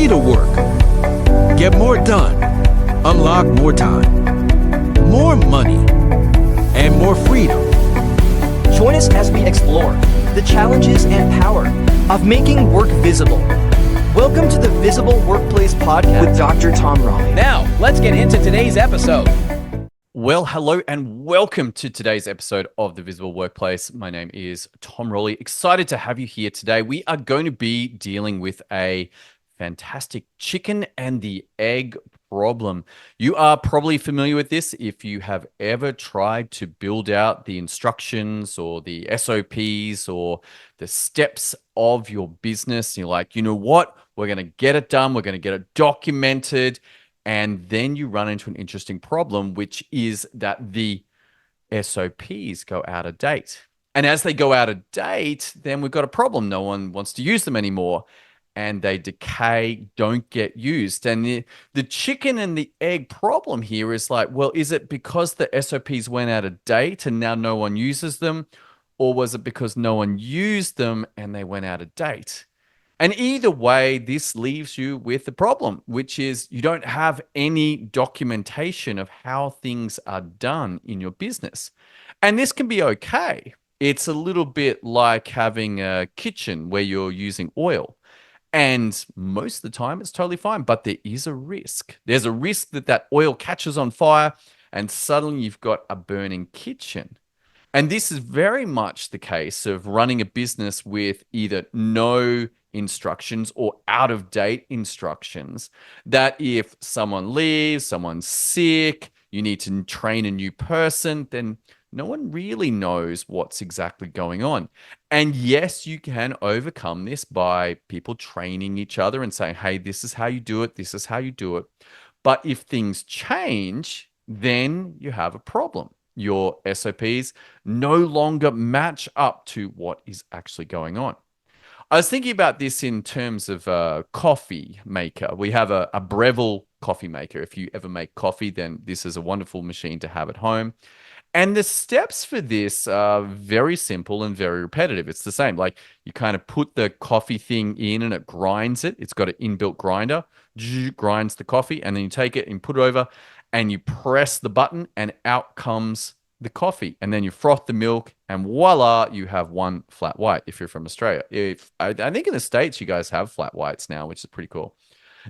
see the work, get more done, unlock more time, more money, and more freedom. Join us as we explore the challenges and power of making work visible. Welcome to the Visible Workplace Podcast with Dr. Tom Raleigh. Now, let's get into today's episode. Well, hello and welcome to today's episode of the Visible Workplace. My name is Tom Raleigh. Excited to have you here today. We are going to be dealing with a fantastic chicken and the egg problem. You are probably familiar with this if you have ever tried to build out the instructions or the SOPs or the steps of your business. You're like, you know what? We're going to get it done. We're going to get it documented. And then you run into an interesting problem, which is that the SOPs go out of date. And as they go out of date, then we've got a problem. No one wants to use them anymore. And they decay, don't get used. And the chicken and the egg problem here is like, well, is it because the SOPs went out of date and now no one uses them? Or was it because no one used them and they went out of date? And either way, this leaves you with the problem, which is you don't have any documentation of how things are done in your business. And this can be okay. It's a little bit like having a kitchen where you're using oil. And most of the time, it's totally fine. But there is a risk. There's a risk that that oil catches on fire and suddenly you've got a burning kitchen. And this is very much the case of running a business with either no instructions or out of date instructions, that if someone leaves, someone's sick, you need to train a new person, then no one really knows what's exactly going on. And yes, you can overcome this by people training each other and saying, hey, this is how you do it. This is how you do it. But if things change, then you have a problem. Your SOPs no longer match up to what is actually going on. I was thinking about this in terms of a coffee maker. We have a Breville coffee maker. If you ever make coffee, then this is a wonderful machine to have at home. And the steps for this are very simple and very repetitive. It's the same. Like you kind of put the coffee thing in and it grinds it. It's got an inbuilt grinder, grinds the coffee, and then you take it and put it over and you press the button and out comes the coffee. And then you froth the milk and voila, you have one flat white if you're from Australia. If I think in the States, you guys have flat whites now, which is pretty cool.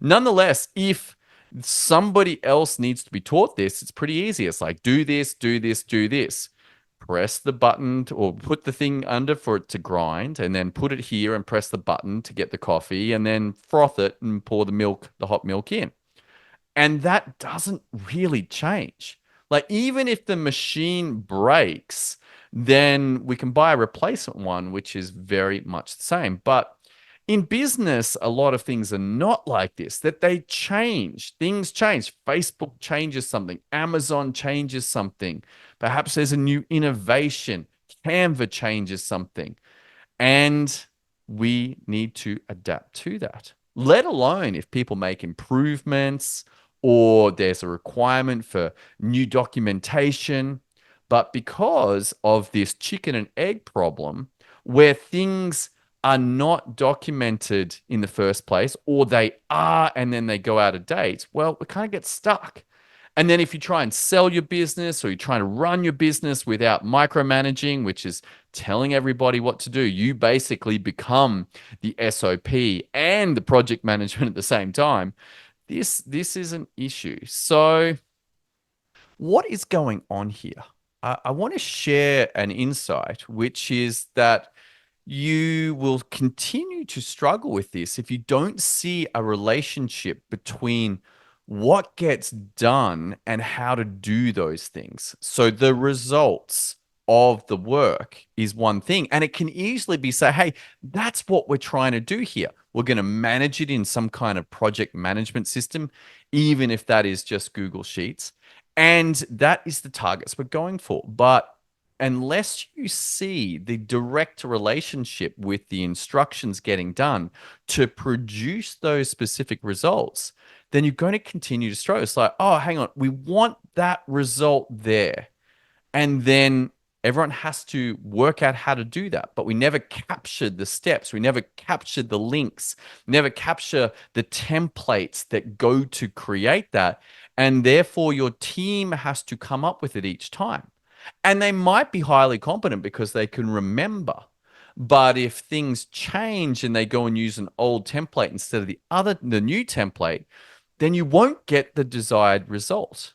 Nonetheless, if somebody else needs to be taught this, it's pretty easy. It's like, do this, do this, do this. Press the button or put the thing under for it to grind and then put it here and press the button to get the coffee and then froth it and pour the milk, the hot milk in. And that doesn't really change. Like even if the machine breaks, then we can buy a replacement one, which is very much the same. But in business, a lot of things are not like this, that they change. Things change. Facebook changes something. Amazon changes something. Perhaps there's a new innovation. Canva changes something. And we need to adapt to that, let alone if people make improvements or there's a requirement for new documentation. But because of this chicken and egg problem, where things are not documented in the first place, or they are and then they go out of date, well, we kind of get stuck. And then if you try and sell your business or you're trying to run your business without micromanaging, which is telling everybody what to do, you basically become the SOP and the project management at the same time. This is an issue. So what is going on here? I want to share an insight, which is that you will continue to struggle with this if you don't see a relationship between what gets done and how to do those things. So the results of the work is one thing, and it can easily be say, hey, that's what we're trying to do here. We're going to manage it in some kind of project management system, even if that is just Google Sheets. And that is the targets we're going for. But unless you see the direct relationship with the instructions getting done to produce those specific results, then you're going to continue to struggle. It's like, oh, hang on, we want that result there. And then Everyone has to work out how to do that, but we never captured the steps. We never captured the links, never capture the templates that go to create that. And therefore, your team has to come up with it each time. And they might be highly competent because they can remember. But if things change and they go and use an old template instead of the new template, then you won't get the desired result.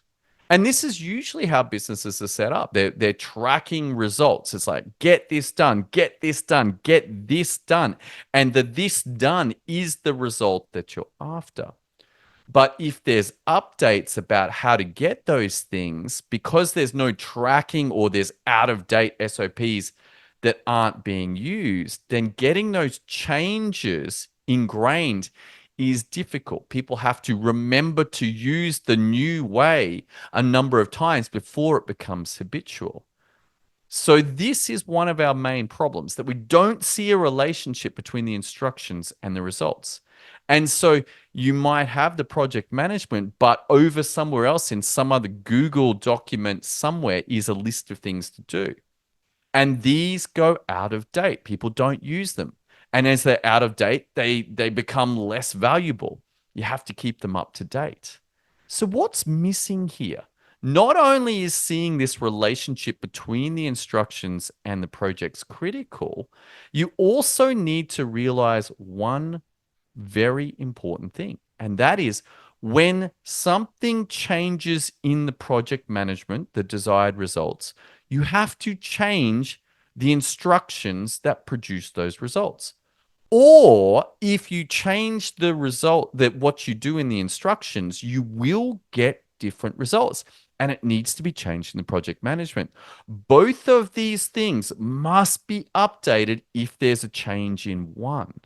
And this is usually how businesses are set up. They're tracking results. It's like, get this done, get this done, get this done. And the this done is the result that you're after. But if there's updates about how to get those things, because there's no tracking or there's out of date SOPs that aren't being used, then getting those changes ingrained is difficult. People have to remember to use the new way a number of times before it becomes habitual. So this is one of our main problems, that we don't see a relationship between the instructions and the results. And so you might have the project management, but over somewhere else in some other Google document somewhere is a list of things to do. And these go out of date. People don't use them. And as they're out of date, they become less valuable. You have to keep them up to date. So what's missing here? Not only is seeing this relationship between the instructions and the projects critical, you also need to realize one very important thing. And that is, when something changes in the project management, the desired results, you have to change the instructions that produce those results. Or if you change the result, that what you do in the instructions, you will get different results. And it needs to be changed in the project management. Both of these things must be updated if there's a change in one.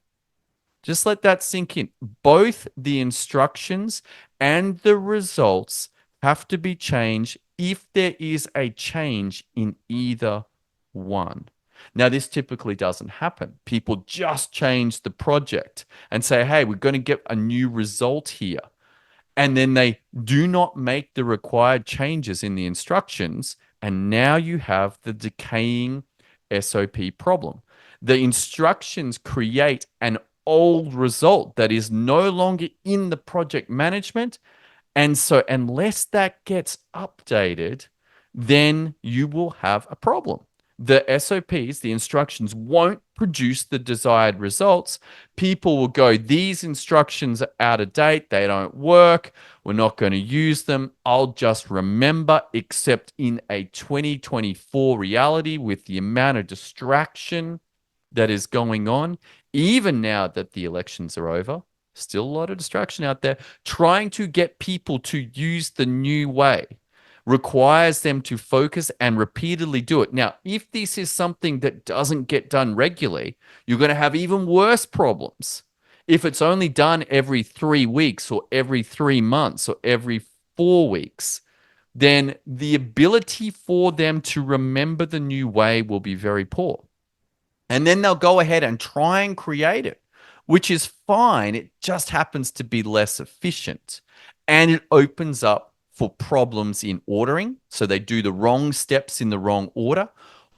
Just let that sink in. Both the instructions and the results have to be changed if there is a change in either one. Now, this typically doesn't happen. People just change the project and say, hey, we're going to get a new result here. And then they do not make the required changes in the instructions. And now you have the decaying SOP problem. The instructions create an old result that is no longer in the project management. And so unless that gets updated, then you will have a problem. The SOPs, the instructions, won't produce the desired results. People will go, these instructions are out of date. They don't work. We're not going to use them. I'll just remember, except in a 2024 reality with the amount of distraction that is going on, even now that the elections are over, still a lot of distraction out there. Trying to get people to use the new way requires them to focus and repeatedly do it. Now, if this is something that doesn't get done regularly, you're going to have even worse problems. If it's only done every 3 weeks or every 3 months or every 4 weeks, then the ability for them to remember the new way will be very poor. And then they'll go ahead and try and create it, which is fine. It just happens to be less efficient. And it opens up for problems in ordering. So they do the wrong steps in the wrong order,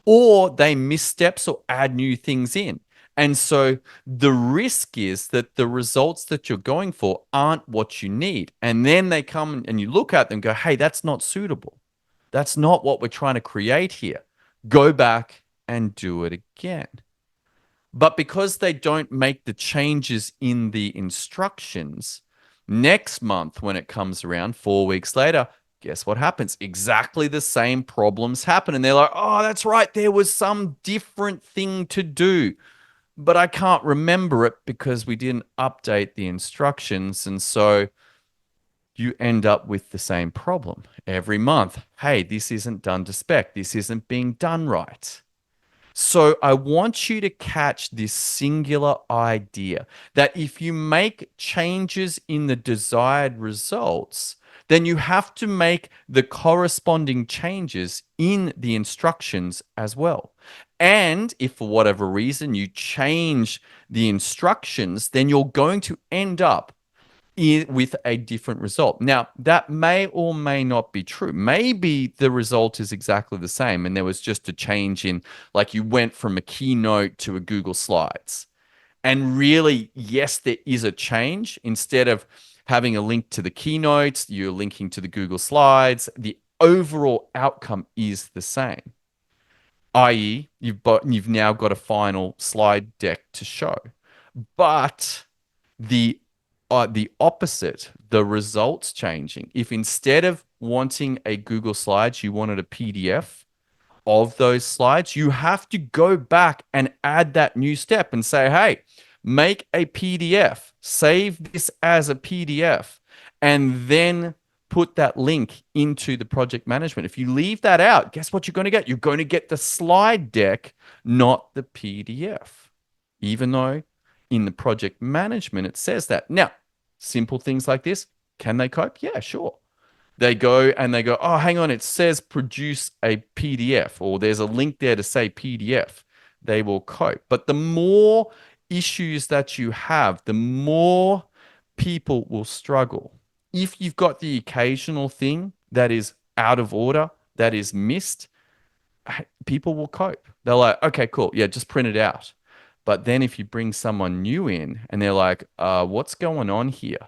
or they miss steps or add new things in. And so the risk is that the results that you're going for aren't what you need. And then they come and you look at them and go, hey, that's not suitable. That's not what we're trying to create here. Go back and do it again. But because they don't make the changes in the instructions, next month when it comes around, 4 weeks later, guess what happens? Exactly the same problems happen. And they're like, oh, that's right. There was some different thing to do, but I can't remember it because we didn't update the instructions. And so you end up with the same problem every month. Hey, this isn't done to spec. This isn't being done right. So I want you to catch this singular idea that if you make changes in the desired results, then you have to make the corresponding changes in the instructions as well. And if for whatever reason you change the instructions, then you're going to end up with a different result. Now, that may or may not be true. Maybe the result is exactly the same and there was just a change in, like, you went from a Keynote to a Google Slides. And really, yes, there is a change. Instead of having a link to the Keynotes, you're linking to the Google Slides. The overall outcome is the same, i.e., you've now got a final slide deck to show. But the opposite, the results changing. If instead of wanting a Google Slides, you wanted a PDF of those slides, you have to go back and add that new step and say, hey, make a PDF, save this as a PDF, and then put that link into the project management. If you leave that out, guess what you're going to get? You're going to get the slide deck, not the PDF, even though in the project management it says that. Now, simple things like this, can they cope? Yeah, sure. They go, oh, hang on, it says produce a PDF, or there's a link there to say PDF. They will cope. But the more issues that you have, the more people will struggle. If you've got the occasional thing that is out of order, that is missed, people will cope. They're like, okay, cool. Yeah, just print it out. But then if you bring someone new in and they're like, what's going on here?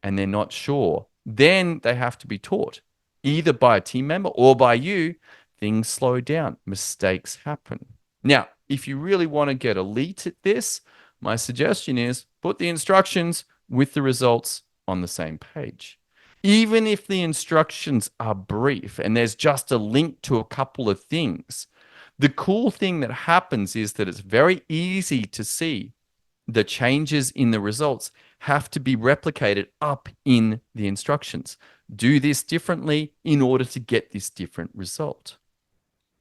And they're not sure, then they have to be taught either by a team member or by you. Things slow down, mistakes happen. Now, if you really want to get elite at this, my suggestion is put the instructions with the results on the same page. Even if the instructions are brief and there's just a link to a couple of things, the cool thing that happens is that it's very easy to see the changes in the results have to be replicated up in the instructions. Do this differently in order to get this different result.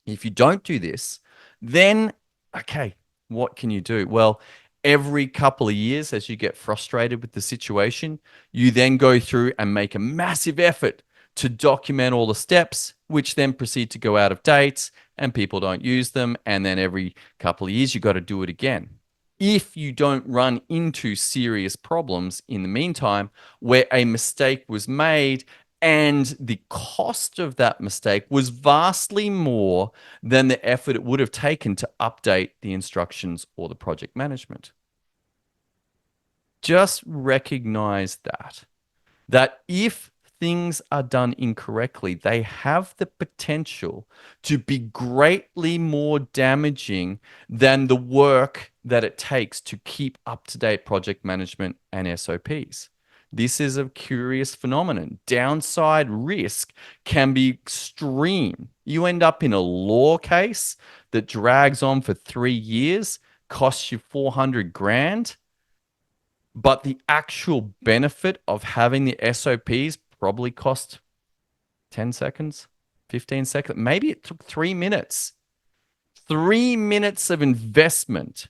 If you don't do this, then, okay, what can you do? Well, every couple of years, as you get frustrated with the situation, you then go through and make a massive effort to document all the steps, which then proceed to go out of date and people don't use them. And then every couple of years, you got to do it again. If you don't run into serious problems in the meantime, where a mistake was made and the cost of that mistake was vastly more than the effort it would have taken to update the instructions or the project management. Just recognize that if things are done incorrectly, they have the potential to be greatly more damaging than the work that it takes to keep up-to-date project management and SOPs. This is a curious phenomenon. Downside risk can be extreme. You end up in a law case that drags on for 3 years, costs you 400 grand, but the actual benefit of having the SOPs probably cost 10 seconds, 15 seconds. Maybe it took 3 minutes. 3 minutes of investment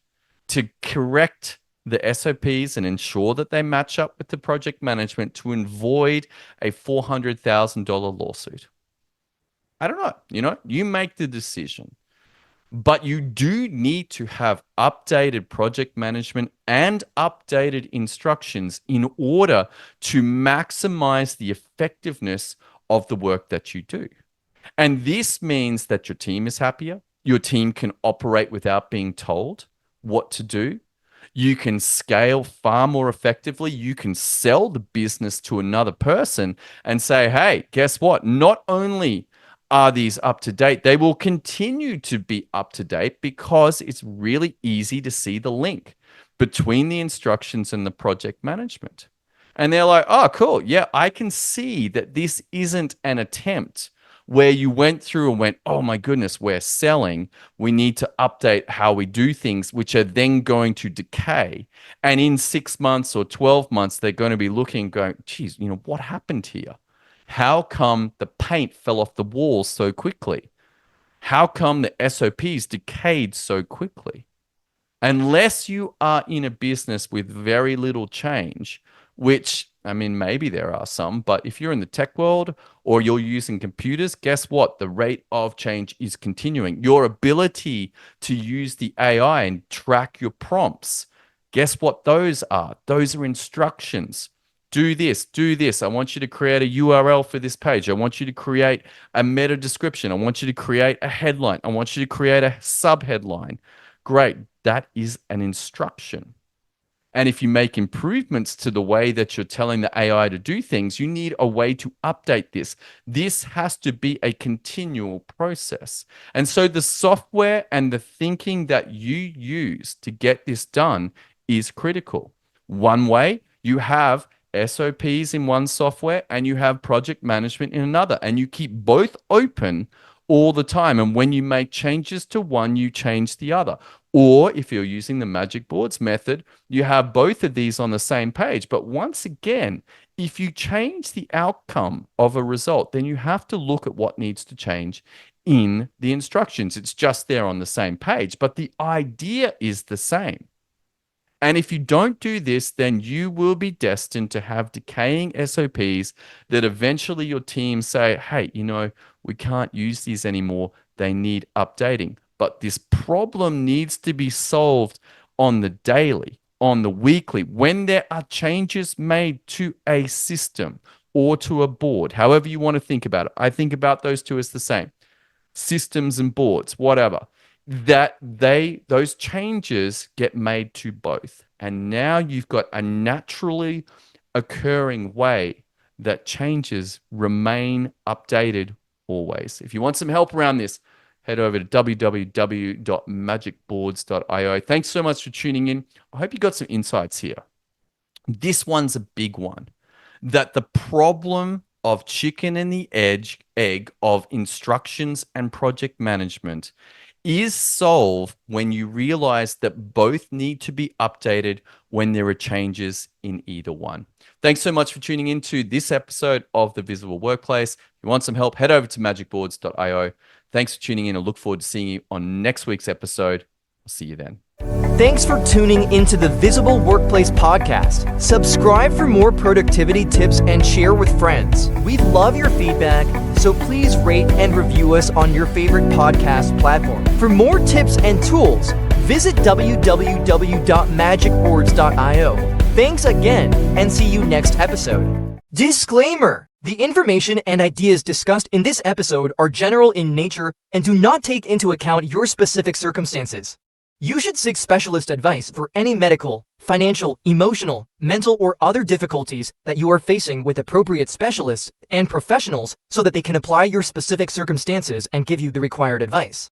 to correct the SOPs and ensure that they match up with the project management to avoid a $400,000 lawsuit. I don't know. You make the decision. But you do need to have updated project management and updated instructions in order to maximize the effectiveness of the work that you do. And this means that your team is happier. Your team can operate without being told what to do. You can scale far more effectively. You can sell the business to another person and say, hey, guess what? Not only are these up to date, they will continue to be up to date because it's really easy to see the link between the instructions and the project management. And they're like, oh, cool. Yeah, I can see that this isn't an attempt where you went through and went, oh my goodness, we're selling. We need to update how we do things, which are then going to decay. And in 6 months or 12 months, they're going to be looking, going, geez, what happened here? How come the paint fell off the walls so quickly? How come the SOPs decayed so quickly? Unless you are in a business with very little change, which, I mean, maybe there are some, but if you're in the tech world or you're using computers, guess what? The rate of change is continuing. Your ability to use the AI and track your prompts, guess what those are? Those are instructions. do this, do this. I want you to create a URL for this page. I want you to create a meta description. I want you to create a headline. I want you to create a sub headline. Great. That is an instruction. And if you make improvements to the way that you're telling the AI to do things, you need a way to update this. This has to be a continual process. And so the software and the thinking that you use to get this done is critical. One way, you have SOPs in one software and you have project management in another, and you keep both open all the time. And when you make changes to one, you change the other. Or if you're using the magic boards method, you have both of these on the same page. But once again, if you change the outcome of a result, then you have to look at what needs to change in the instructions. It's just there on the same page, but the idea is the same. And if you don't do this, then you will be destined to have decaying SOPs that eventually your team say, hey, we can't use these anymore. They need updating. But this problem needs to be solved on the daily, on the weekly, when there are changes made to a system or to a board, however you want to think about it. I think about those two as the same. Systems and boards, whatever. Those changes get made to both. And now you've got a naturally occurring way that changes remain updated always. If you want some help around this, head over to www.magicboards.io. Thanks so much for tuning in. I hope you got some insights here. This one's a big one. That the problem of chicken and the egg of instructions and project management is solved when you realize that both need to be updated when there are changes in either one. Thanks so much for tuning into this episode of The Visible Workplace. If you want some help, head over to magicboards.io. Thanks for tuning in. I look forward to seeing you on next week's episode. I'll see you then. Thanks for tuning into the Visible Workplace podcast. Subscribe for more productivity tips and share with friends. We love your feedback, so please rate and review us on your favorite podcast platform. For more tips and tools, visit www.magicboards.io. Thanks again, and see you next episode. Disclaimer: the information and ideas discussed in this episode are general in nature and do not take into account your specific circumstances. You should seek specialist advice for any medical, financial, emotional, mental, or other difficulties that you are facing with appropriate specialists and professionals so that they can apply your specific circumstances and give you the required advice.